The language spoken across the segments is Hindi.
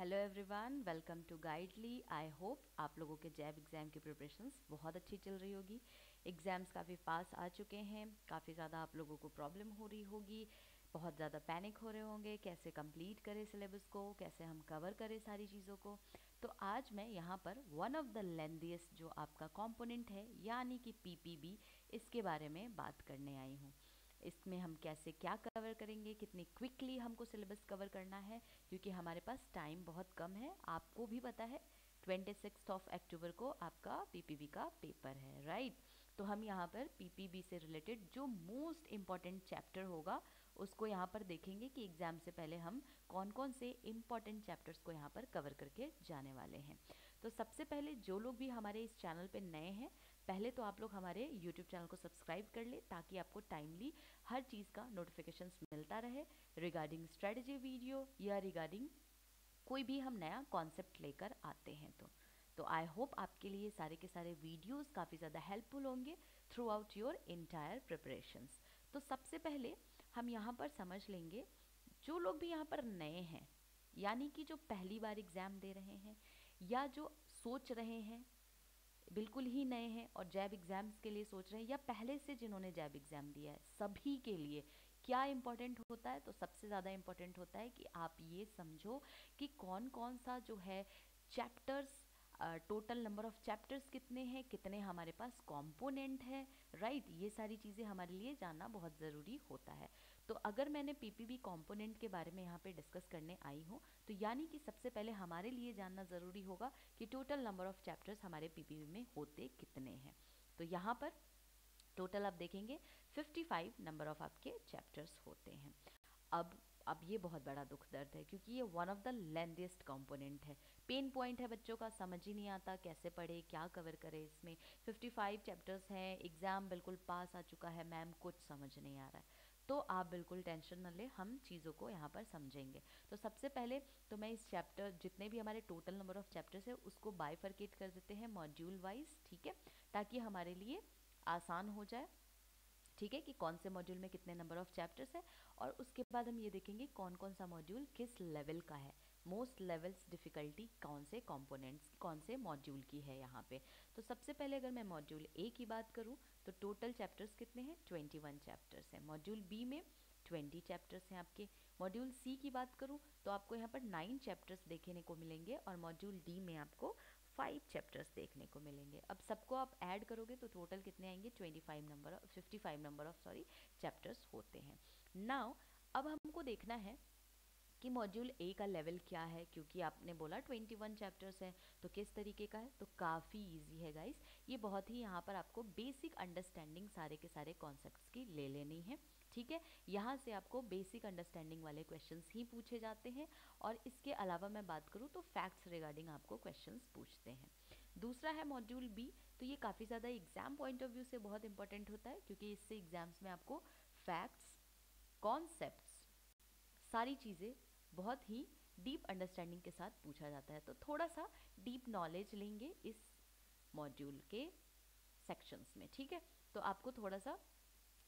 Hello everyone, welcome to Guidely. I hope आप लोगों के जैब एग्ज़ाम की प्रिपरेशंस बहुत अच्छी चल रही होगी। एग्ज़ाम्स काफ़ी पास आ चुके हैं, काफ़ी ज़्यादा आप लोगों को प्रॉब्लम हो रही होगी, बहुत ज़्यादा पैनिक हो रहे होंगे, कैसे कंप्लीट करें सिलेबस को, कैसे हम कवर करें सारी चीज़ों को। तो आज मैं यहाँ पर वन ऑफ द लेंथीएस्ट जो आपका कंपोनेंट है यानी कि पीपीबी, इसके बारे में बात करने आई हूँ। इसमें हम कैसे क्या कवर करेंगे, कितनी क्विकली हमको सिलेबस कवर करना है, क्योंकि हमारे पास टाइम बहुत कम है। आपको भी पता है 26 अक्टूबर को आपका पीपीबी का पेपर है, राइट। तो हम यहाँ पर पीपीबी से रिलेटेड जो मोस्ट इम्पॉर्टेंट चैप्टर होगा उसको यहाँ पर देखेंगे कि एग्ज़ाम से पहले हम कौन कौन से इम्पॉर्टेंट चैप्टर्स को यहाँ पर कवर करके जाने वाले हैं। तो सबसे पहले जो लोग भी हमारे इस चैनल पे नए हैं, पहले तो आप लोग हमारे यूट्यूब चैनल को सब्सक्राइब कर ले ताकि आपको टाइमली हर चीज़ का नोटिफिकेशंस मिलता रहे रिगार्डिंग स्ट्रेटजी वीडियो या रिगार्डिंग कोई भी हम नया कॉन्सेप्ट लेकर आते हैं। तो आई होप आपके लिए सारे के सारे वीडियोस काफ़ी ज़्यादा हेल्पफुल होंगे through out your entire preparations. तो सबसे पहले हम यहाँ पर समझ लेंगे, जो लोग भी यहाँ पर नए हैं यानी कि जो पहली बार एग्ज़ाम दे रहे हैं या जो सोच रहे हैं बिल्कुल ही नए हैं और जैब एग्ज़ाम्स के लिए सोच रहे हैं, या पहले से जिन्होंने जैब एग्ज़ाम दिया है, सभी के लिए क्या इम्पोर्टेंट होता है। तो सबसे ज़्यादा इम्पोर्टेंट होता है कि आप ये समझो कि कौन कौन सा जो है chapters, total number of chapters कितने हैं, कितने हमारे पास कंपोनेंट है, राइट। ये सारी चीज़ें हमारे लिए जानना बहुत ज़रूरी होता है। तो अगर मैंने पीपीबी कंपोनेंट के बारे में यहाँ पे डिस्कस करने आई हूँ, तो यानी कि सबसे पहले हमारे लिए जानना ज़रूरी होगा कि टोटल नंबर ऑफ चैप्टर्स हमारे पीपीबी में होते कितने हैं। तो यहाँ पर टोटल आप देखेंगे 55 नंबर ऑफ आपके चैप्टर्स होते हैं। अब ये बहुत बड़ा दुख दर्द है क्योंकि ये one of the lengthiest component है। पेन पॉइंट है बच्चों का, समझ ही नहीं आता कैसे पढ़े, क्या कवर करे। इसमें 55 चैप्टर्स हैं, एग्ज़ाम बिल्कुल पास आ चुका है, मैम कुछ समझ नहीं आ रहा है। तो आप बिल्कुल टेंशन न ले, हम चीज़ों को यहाँ पर समझेंगे। तो सबसे पहले तो मैं इस चैप्टर, जितने भी हमारे टोटल नंबर ऑफ चैप्टर्स है उसको बाइफरकेट कर देते हैं मॉड्यूल वाइज, ठीक है, ताकि हमारे लिए आसान हो जाए। ठीक है, कि कौन से मॉड्यूल में कितने नंबर ऑफ चैप्टर्स है, और उसके बाद हम ये देखेंगे कौन कौन सा मॉड्यूल किस लेवल का है, मोस्ट लेवल्स डिफ़िकल्टी कौन से कंपोनेंट्स, कौन से मॉड्यूल की है यहाँ पे। तो सबसे पहले अगर मैं मॉड्यूल ए की बात करूँ तो टोटल चैप्टर्स कितने हैं, 21 चैप्टर्स हैं। मॉड्यूल बी में 20 चैप्टर्स हैं आपके। मॉड्यूल सी की बात करूँ तो आपको यहाँ पर 9 चैप्टर्स देखने को मिलेंगे, और मॉड्यूल डी में आपको 5 चैप्टर्स देखने को मिलेंगे। अब सबको आप ऐड करोगे तो टोटल कितने आएंगे, 55 नंबर ऑफ चैप्टर्स होते हैं। नाउ अब हमको देखना है कि मॉड्यूल ए का लेवल क्या है, क्योंकि आपने बोला 21 चैप्टर्स हैं, तो किस तरीके का है। तो काफ़ी इजी है गाइस, ये बहुत ही यहाँ पर आपको बेसिक अंडरस्टैंडिंग सारे के सारे कॉन्सेप्ट्स की ले लेनी है, ठीक है। यहाँ से आपको बेसिक अंडरस्टैंडिंग वाले क्वेश्चंस ही पूछे जाते हैं, और इसके अलावा मैं बात करूँ तो फैक्ट्स रिगार्डिंग आपको क्वेश्चंस पूछते हैं। दूसरा है मॉड्यूल बी, तो ये काफ़ी ज़्यादा एग्जाम पॉइंट ऑफ व्यू से बहुत इंपॉर्टेंट होता है, क्योंकि इससे एग्जाम्स में आपको फैक्ट्स, कॉन्सेप्ट्स, सारी चीज़ें बहुत ही डीप अंडरस्टैंडिंग के साथ पूछा जाता है। तो थोड़ा सा डीप नॉलेज लेंगे इस मॉड्यूल के सेक्शंस में, ठीक है। तो आपको थोड़ा सा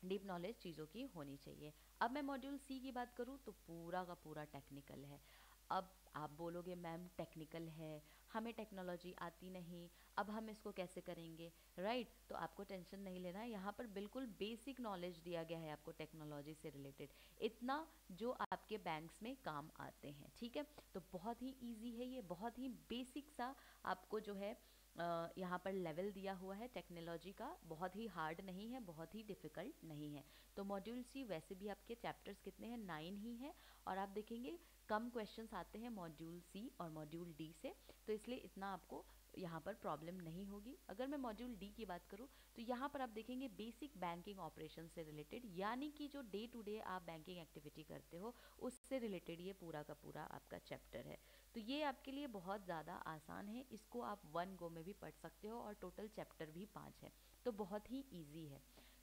डीप नॉलेज चीज़ों की होनी चाहिए। अब मैं मॉड्यूल सी की बात करूँ तो पूरा का पूरा टेक्निकल है। अब आप बोलोगे मैम टेक्निकल है, हमें टेक्नोलॉजी आती नहीं, अब हम इसको कैसे करेंगे, राइट। तो आपको टेंशन नहीं लेना है, यहाँ पर बिल्कुल बेसिक नॉलेज दिया गया है आपको टेक्नोलॉजी से रिलेटेड, इतना जो आपके बैंक्स में काम आते हैं, ठीक है। तो बहुत ही ईजी है ये, बहुत ही बेसिक सा आपको जो है यहाँ पर लेवल दिया हुआ है टेक्नोलॉजी का, बहुत ही हार्ड नहीं है, बहुत ही डिफ़िकल्ट नहीं है। तो मॉड्यूल सी वैसे भी आपके चैप्टर्स कितने हैं, 9 ही हैं, और आप देखेंगे कम क्वेश्चंस आते हैं मॉड्यूल सी और मॉड्यूल डी से, तो इसलिए इतना आपको यहाँ पर प्रॉब्लम नहीं होगी। अगर मैं मॉड्यूल डी की बात करूँ तो यहाँ पर आप देखेंगे बेसिक बैंकिंग ऑपरेशन से रिलेटेड, यानी कि जो डे टू डे आप बैंकिंग एक्टिविटी करते हो उससे रिलेटेड ये पूरा का पूरा आपका चैप्टर है। तो ये आपके लिए बहुत ज़्यादा आसान है, इसको आप वन गो में भी पढ़ सकते हो, और टोटल चैप्टर भी 5 है, तो बहुत ही ईजी है।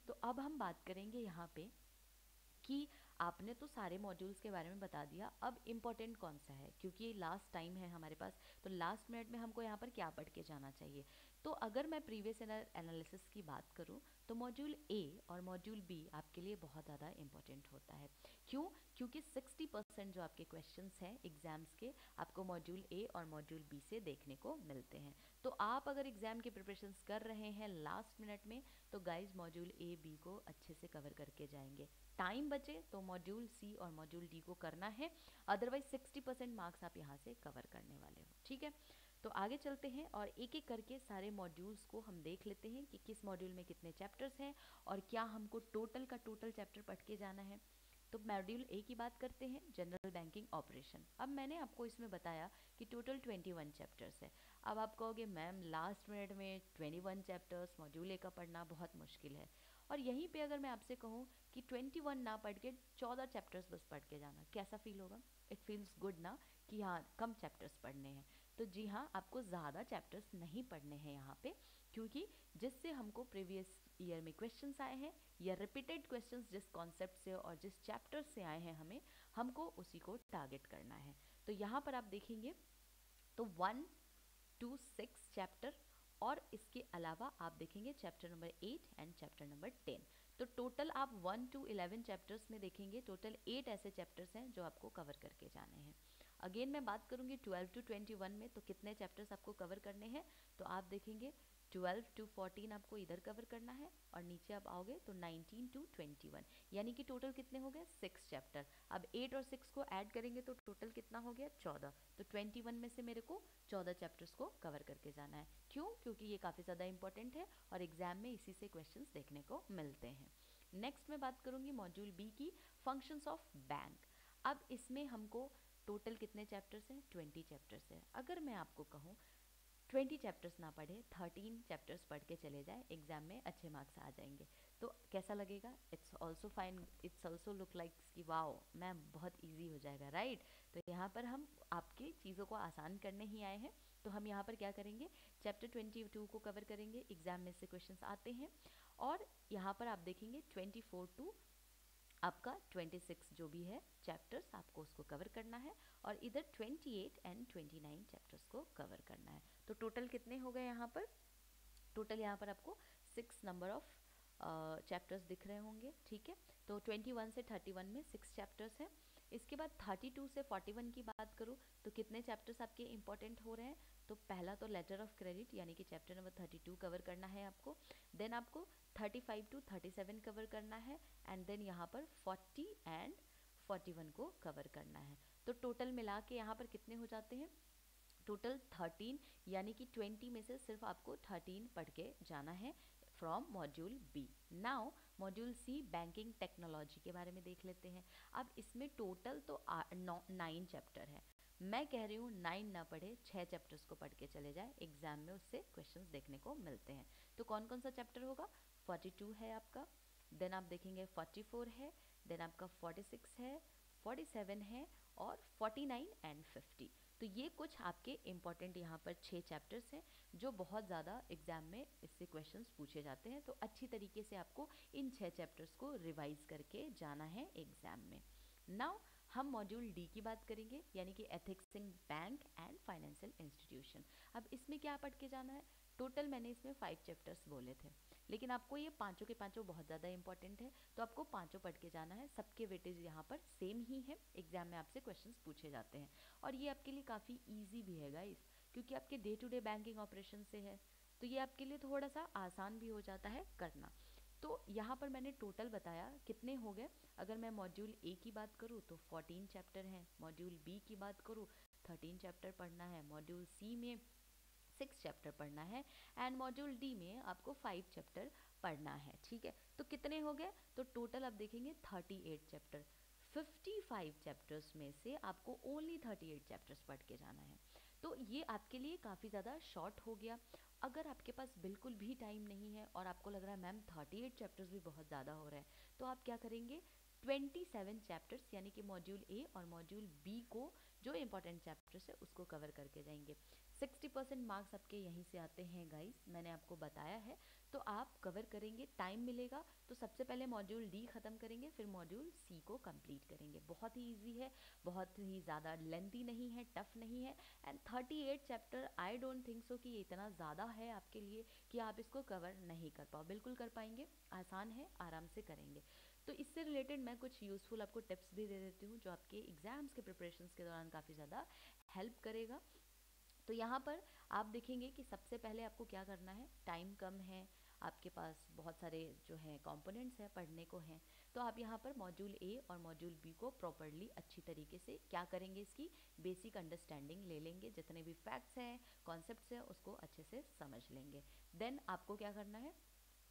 तो अब हम बात करेंगे यहाँ पे कि आपने तो सारे मॉड्यूल्स के बारे में बता दिया, अब इम्पोर्टेंट कौन सा है, क्योंकि लास्ट टाइम है हमारे पास, तो लास्ट मिनट में हमको यहाँ पर क्या पढ़ के जाना चाहिए। तो अगर मैं प्रीवियस एनालिसिस की बात करूं तो मॉड्यूल ए और मॉड्यूल बी आपके लिए बहुत ज़्यादा इंपॉर्टेंट होता है। क्यों? क्योंकि 60% जो आपके क्वेश्चंस हैं एग्जाम्स के आपको मॉड्यूल ए और मॉड्यूल बी से देखने को मिलते हैं। तो आप अगर एग्जाम की प्रिपरेशंस कर रहे हैं लास्ट मिनट में तो गाइज मॉड्यूल ए बी को अच्छे से कवर करके जाएंगे। टाइम बचे तो मॉड्यूल सी और मॉड्यूल डी को करना है, अदरवाइज 60% मार्क्स आप यहाँ से कवर करने वाले हो। ठीक है, तो आगे चलते हैं और एक एक करके सारे मॉड्यूल्स को हम देख लेते हैं कि किस मॉड्यूल में कितने चैप्टर्स हैं और क्या हमको टोटल का टोटल चैप्टर पढ़ के जाना है। तो मॉड्यूल ए की बात करते हैं, जनरल बैंकिंग ऑपरेशन। अब मैंने आपको इसमें बताया कि टोटल 21 चैप्टर्स है। अब आप कहोगे मैम लास्ट मिनट में 21 चैप्टर्स मॉड्यूल ए का पढ़ना बहुत मुश्किल है। और यहीं पे अगर मैं आपसे कहूँ कि 21 ना पढ़ के 14 चैप्टर्स बस पढ़ के जाना, कैसा फील होगा? इट फील्स गुड ना कि हाँ कम चैप्टर्स पढ़ने हैं। तो जी हाँ, आपको ज़्यादा चैप्टर्स नहीं पढ़ने हैं यहाँ पे, क्योंकि जिससे हमको प्रीवियस ईयर में क्वेश्चंस आए हैं या रिपीटेड क्वेश्चंस जिस कॉन्सेप्ट से और जिस चैप्टर से आए हैं हमको उसी को टारगेट करना है। तो यहाँ पर आप देखेंगे तो 1 to 6 चैप्टर और इसके अलावा आप देखेंगे chapter number 8 and chapter number 10। तो टोटल आप 1 to 11 चैप्टर्स में देखेंगे, टोटल 8 ऐसे चैप्टर्स हैं जो आपको कवर करके जाने हैं। अगेन मैं बात करूंगी 12 to 21 में तो कितने चैप्टर्स आपको कवर करने हैं। तो आप देखेंगे 12 to 14 आपको इधर कवर करना है और नीचे आप आओगे तो 19 to 21, यानी कि टोटल कितने हो गए 6 चैप्टर। अब 8 और 6 को ऐड करेंगे तो टोटल कितना हो गया 14। तो 21 में से मेरे को 14 चैप्टर्स को कवर करके जाना है। क्यों? क्योंकि ये काफ़ी ज़्यादा इंपॉर्टेंट है और एग्जाम में इसी से क्वेश्चंस देखने को मिलते हैं। नेक्स्ट मैं बात करूंगी मॉड्यूल बी की, फंक्शंस ऑफ बैंक। अब इसमें हमको टोटल कितने चैप्टर्स हैं? 20 चैप्टर्स हैं। अगर मैं आपको कहूँ 20 चैप्टर्स ना पढ़े, 13 चैप्टर्स पढ़ के चले जाए, एग्जाम में अच्छे मार्क्स आ जाएंगे। तो कैसा लगेगा? It's also fine, it's also look like कि वाओ मैम बहुत ईजी हो जाएगा, राइट? तो यहाँ पर हम आपकी चीज़ों को आसान करने ही आए हैं। तो हम यहाँ पर क्या करेंगे, चैप्टर 22 को कवर करेंगे, एग्जाम में से क्वेश्चंस आते हैं। और यहाँ पर आप देखेंगे 24 टू आपका 26 जो भी है चैप्टर्स आपको उसको कवर करना है और इधर 28 एंड 29 चैप्टर्स को कवर करना है। तो टोटल कितने हो गए यहाँ पर? टोटल यहाँ पर आपको 6 नंबर ऑफ चैप्टर्स दिख रहे होंगे। ठीक है, तो 21 से 31 में 6 चैप्टर्स हैं। इसके बाद 32 से 41 की बात करूँ तो कितने चैप्टर्स आपके इंपॉर्टेंट हो रहे हैं? तो पहला तो लेटर ऑफ क्रेडिट यानी कि चैप्टर नंबर 32 कवर करना है आपको। देन आपको 35 टू 37 कवर करना है एंड देन यहाँ पर 40 एंड 41 को कवर करना है। तो टोटल मिला के यहाँ पर कितने हो जाते हैं? टोटल 13, यानी कि 20 में से सिर्फ आपको 13 पढ़ के जाना है from module B. Now module C banking technology के बारे में देख लेते हैं। अब इसमें टोटल तो 9 चैप्टर है। मैं कह रही हूँ 9 ना पढ़े, 6 चैप्टर्स को पढ़ के चले जाए, एग्जाम में उससे क्वेश्चंस देखने को मिलते हैं। तो कौन कौन सा चैप्टर होगा? 42 है आपका, देन आप देखेंगे 44 है, देन आपका 46 है, 47 है और 49 एंड 50। तो ये कुछ आपके इम्पॉर्टेंट यहाँ पर 6 चैप्टर्स हैं जो बहुत ज़्यादा एग्जाम में इससे क्वेश्चंस पूछे जाते हैं। तो अच्छी तरीके से आपको इन 6 चैप्टर्स को रिवाइज करके जाना है एग्जाम में। नाउ हम मॉड्यूल डी की बात करेंगे, यानी कि ethics in bank and financial institution. अब इसमें क्या पढ़ के जाना है? टोटल मैंने इसमें 5 चैप्टर्स बोले थे, लेकिन आपको ये पाँचों के पाँचों बहुत ज़्यादा इंपॉर्टेंट है, तो आपको पाँचों पढ़ के जाना है। सबके वेटेज यहाँ पर सेम ही है, एग्जाम में आपसे क्वेश्चंस पूछे जाते हैं और ये आपके लिए काफ़ी ईजी भी है गाइस, क्योंकि आपके day to day banking operation से है, तो ये आपके लिए थोड़ा सा आसान भी हो जाता है करना। तो यहाँ पर मैंने टोटल बताया कितने हो गए। अगर मैं मॉड्यूल ए की बात करूँ तो 14 चैप्टर हैं, मॉड्यूल बी की बात करूँ 13 चैप्टर पढ़ना है, मॉड्यूल सी में 6 चैप्टर पढ़ना है एंड मॉड्यूल डी में आपको 5 चैप्टर पढ़ना है। ठीक है, तो कितने हो गए? तो टोटल आप देखेंगे 38 चैप्टर। 55 चैप्टर्स में से आपको ओनली 38 चैप्टर्स पढ़ के जाना है। तो ये आपके लिए काफ़ी ज़्यादा शॉर्ट हो गया। अगर आपके पास बिल्कुल भी टाइम नहीं है और आपको लग रहा है मैम 38 चैप्टर्स भी बहुत ज़्यादा हो रहा है, तो आप क्या करेंगे 27 चैप्टर्स यानी कि मॉड्यूल ए और मॉड्यूल बी को जो इंपॉर्टेंट चैप्टर्स है उसको कवर करके जाएंगे। 60% मार्क्स आपके यहीं से आते हैं गाइस, मैंने आपको बताया है। तो आप कवर करेंगे, टाइम मिलेगा तो सबसे पहले मॉड्यूल डी ख़त्म करेंगे, फिर मॉड्यूल सी को कंप्लीट करेंगे। बहुत ही ईजी है, बहुत ही ज़्यादा लेंथी नहीं है, टफ नहीं है। And 38 chapter, I don't think so कि ये इतना ज़्यादा है आपके लिए कि आप इसको कवर नहीं कर पाओ। बिल्कुल कर पाएंगे, आसान है, आराम से करेंगे। तो इससे रिलेटेड मैं कुछ यूज़फुल आपको टिप्स भी दे देती हूँ जो आपके एग्ज़ाम्स के प्रिपरेशंस के दौरान काफ़ी ज़्यादा हेल्प करेगा। तो यहाँ पर आप देखेंगे कि सबसे पहले आपको क्या करना है, टाइम कम है, आपके पास बहुत सारे जो हैं कंपोनेंट्स हैं पढ़ने को हैं, तो आप यहाँ पर मॉड्यूल ए और मॉड्यूल बी को प्रॉपरली अच्छी तरीके से क्या करेंगे, इसकी बेसिक अंडरस्टैंडिंग ले लेंगे, जितने भी फैक्ट्स हैं, कॉन्सेप्ट्स हैं, उसको अच्छे से समझ लेंगे। देन आपको क्या करना है,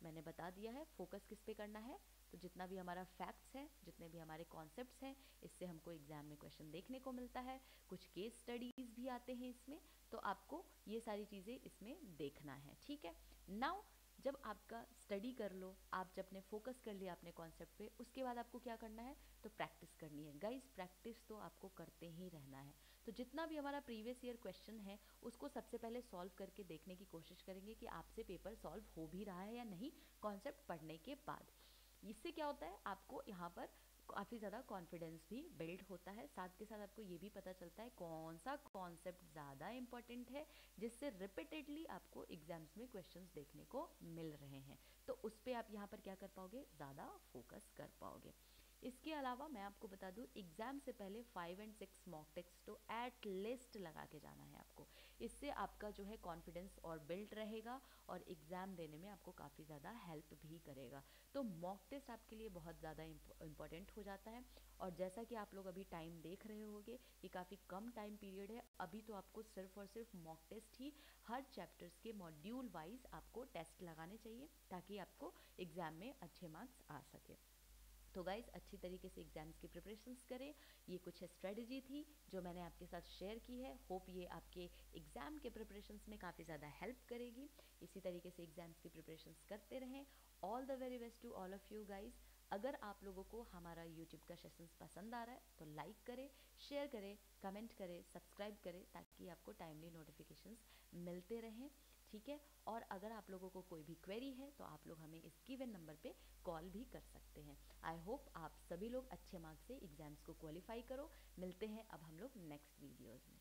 मैंने बता दिया है, फोकस किस पे करना है। तो जितना भी हमारा फैक्ट्स हैं, जितने भी हमारे कॉन्सेप्ट्स हैं, इससे हमको एग्जाम में क्वेश्चन देखने को मिलता है, कुछ केस स्टडीज़ भी आते हैं इसमें, तो आपको ये सारी चीज़ें इसमें देखना है। ठीक है, नाउ जब आपका स्टडी कर लो, आप जब ने फोकस कर लिया अपने कॉन्सेप्ट पे, उसके बाद आपको क्या करना है, तो प्रैक्टिस करनी है। गाइस प्रैक्टिस तो आपको करते ही रहना है। तो जितना भी हमारा प्रीवियस ईयर क्वेश्चन है उसको सबसे पहले सॉल्व करके देखने की कोशिश करेंगे कि आपसे पेपर सॉल्व हो भी रहा है या नहीं कॉन्सेप्ट पढ़ने के बाद। इससे क्या होता है, आपको यहाँ पर काफ़ी ज़्यादा कॉन्फिडेंस भी बिल्ड होता है, साथ के साथ आपको ये भी पता चलता है कौन सा कॉन्सेप्ट ज़्यादा इंपॉर्टेंट है, जिससे रिपीटेडली आपको एग्जाम्स में क्वेश्चंस देखने को मिल रहे हैं। तो उस पर आप यहाँ पर क्या कर पाओगे, ज़्यादा फोकस कर पाओगे। इसके अलावा मैं आपको बता दूं, एग्ज़ाम से पहले 5 एंड 6 मॉक टेस्ट तो एट लिस्ट लगा के जाना है आपको। इससे आपका जो है कॉन्फिडेंस और बिल्ड रहेगा और एग्ज़ाम देने में आपको काफ़ी ज़्यादा हेल्प भी करेगा। तो मॉक टेस्ट आपके लिए बहुत ज़्यादा इम्पॉर्टेंट हो जाता है। और जैसा कि आप लोग अभी टाइम देख रहे होंगे, ये काफ़ी कम टाइम पीरियड है, अभी तो आपको सिर्फ और सिर्फ मॉक टेस्ट ही हर चैप्टर्स के मॉड्यूल वाइज आपको टेस्ट लगाने चाहिए, ताकि आपको एग्ज़ाम में अच्छे मार्क्स आ सके। तो गाइस अच्छी तरीके से एग्जाम्स की प्रिपरेशंस करें। ये कुछ स्ट्रेटजी थी जो मैंने आपके साथ शेयर की है, होप ये आपके एग्ज़ाम के प्रिपरेशंस में काफ़ी ज़्यादा हेल्प करेगी। इसी तरीके से एग्जाम्स की प्रिपरेशंस करते रहें। All the very best to all of you guys. अगर आप लोगों को हमारा यूट्यूब का सेशंस पसंद आ रहा है तो लाइक करें, शेयर करें, कमेंट करें, सब्सक्राइब करें, ताकि आपको टाइमली नोटिफिकेशंस मिलते रहें। ठीक है, और अगर आप लोगों को कोई भी क्वेरी है तो आप लोग हमें इस गिवन नंबर पे कॉल भी कर सकते हैं। आई होप आप सभी लोग अच्छे मार्क्स से एग्जाम्स को क्वालिफाई करो। मिलते हैं अब हम लोग नेक्स्ट वीडियोज़ में।